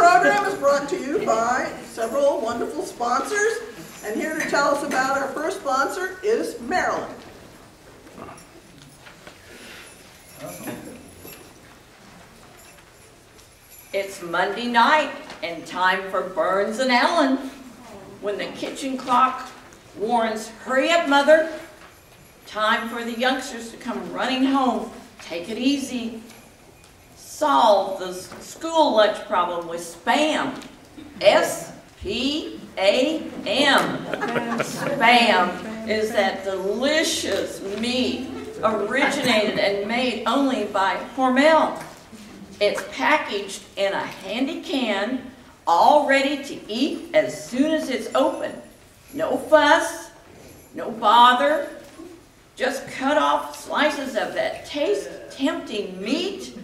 program is brought to you by several wonderful sponsors. And here to tell us about our first sponsor is Marilyn. It's Monday night and time for Burns and Ellen. When the kitchen clock warns, hurry up, mother. Time for the youngsters to come running home. Take it easy. Solve the school lunch problem with SPAM. S-P-A-M. SPAM is that delicious meat originated and made only by Hormel. It's packaged in a handy can, all ready to eat as soon as it's open. No fuss, no bother. Just cut off slices of that taste-tempting meat,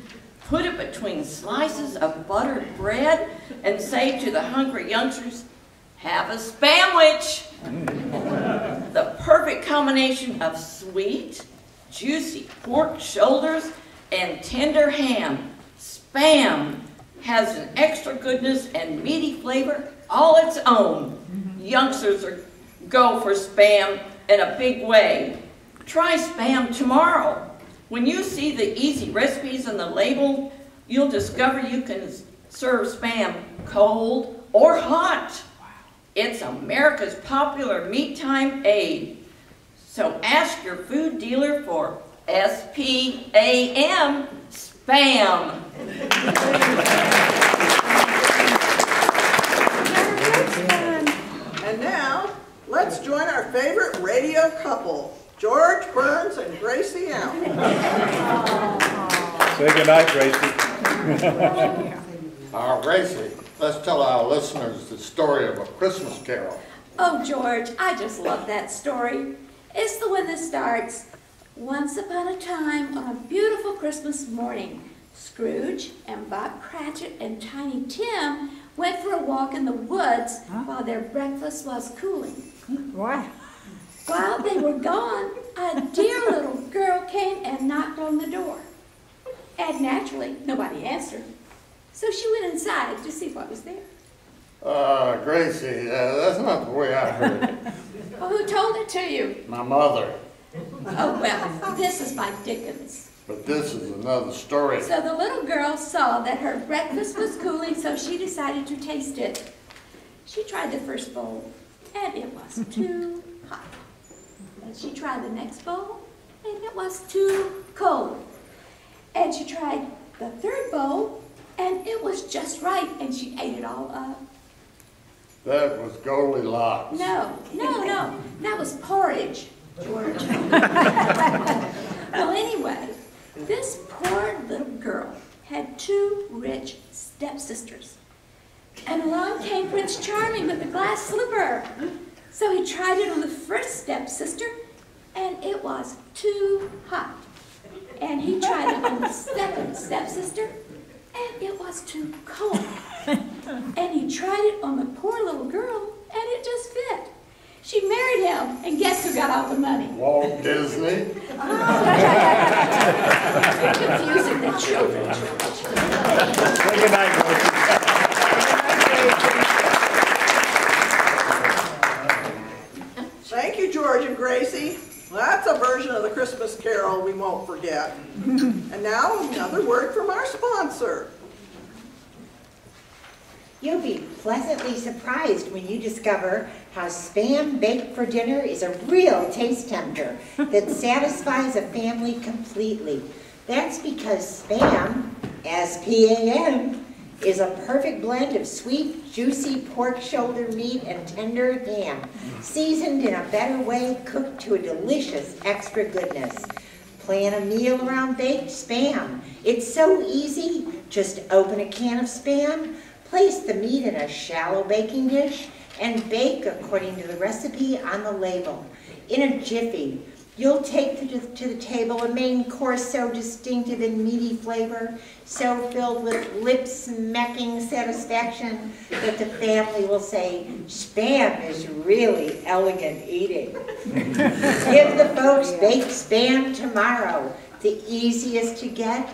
put it between slices of buttered bread, and say to the hungry youngsters, have a Spamwich. The perfect combination of sweet, juicy pork shoulders and tender ham. Spam has an extra goodness and meaty flavor all its own. Youngsters go for Spam in a big way. Try Spam tomorrow. When you see the easy recipes on the label, you'll discover you can serve Spam cold or hot. It's America's popular mealtime aid. So ask your food dealer for S-P-A-M, Spam. And now, let's join our favorite radio couple, George Burns and Gracie Allen. Say goodnight, Gracie. Gracie, let's tell our listeners the story of A Christmas Carol. Oh, George, I just love that story. It's the one that starts, once upon a time on a beautiful Christmas morning, Scrooge and Bob Cratchit and Tiny Tim went for a walk in the woods while their breakfast was cooling. What? While they were gone, a dear little girl came and knocked on the door. And naturally, nobody answered. So she went inside to see what was there. Gracie, that's not the way I heard it. Well, who told it to you? My mother. Oh, well, this is by Dickens. But this is another story. So the little girl saw that her breakfast was cooling, so she decided to taste it. She tried the first bowl, and it was too hot. And she tried the next bowl, and it was too cold. And she tried the third bowl, and it was just right, and she ate it all up. That was Goldilocks. No, that was porridge, George. Well, anyway, this poor little girl had two rich stepsisters. And along came Prince Charming with a glass slipper. So he tried it on the first stepsister, and it was too hot. And he tried it on the second stepsister, and it was too cold. And he tried it on the poor little girl, and it just fit. She married him, and guess who got all the money? Walt Disney. You're confusing the children. Say goodnight, Gracie. Thank you, George and Gracie. Well, that's a version of the Christmas Carol we won't forget. And now another word from our sponsor. You'll be pleasantly surprised when you discover how Spam baked for dinner is a real taste tempter that satisfies a family completely. That's because Spam, S-P-A-M, is a perfect blend of sweet, juicy pork shoulder meat and tender ham, seasoned in a better way, cooked to a delicious extra goodness. Plan a meal around baked Spam. It's so easy. Just open a can of Spam, place the meat in a shallow baking dish, and bake according to the recipe on the label. In a jiffy, you'll take to the table a main course so distinctive in meaty flavor, so filled with lip-smacking satisfaction that the family will say, Spam is really elegant eating. Give the folks baked Spam tomorrow, the easiest to get,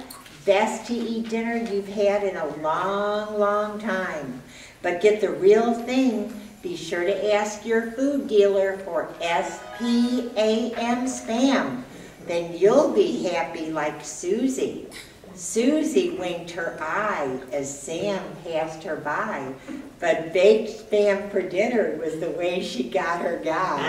best to eat dinner you've had in a long, long time. But get the real thing. Be sure to ask your food dealer for S-P-A-M Spam. Then you'll be happy like Susie. Susie winked her eye as Sam passed her by, but baked Spam for dinner was the way she got her guy.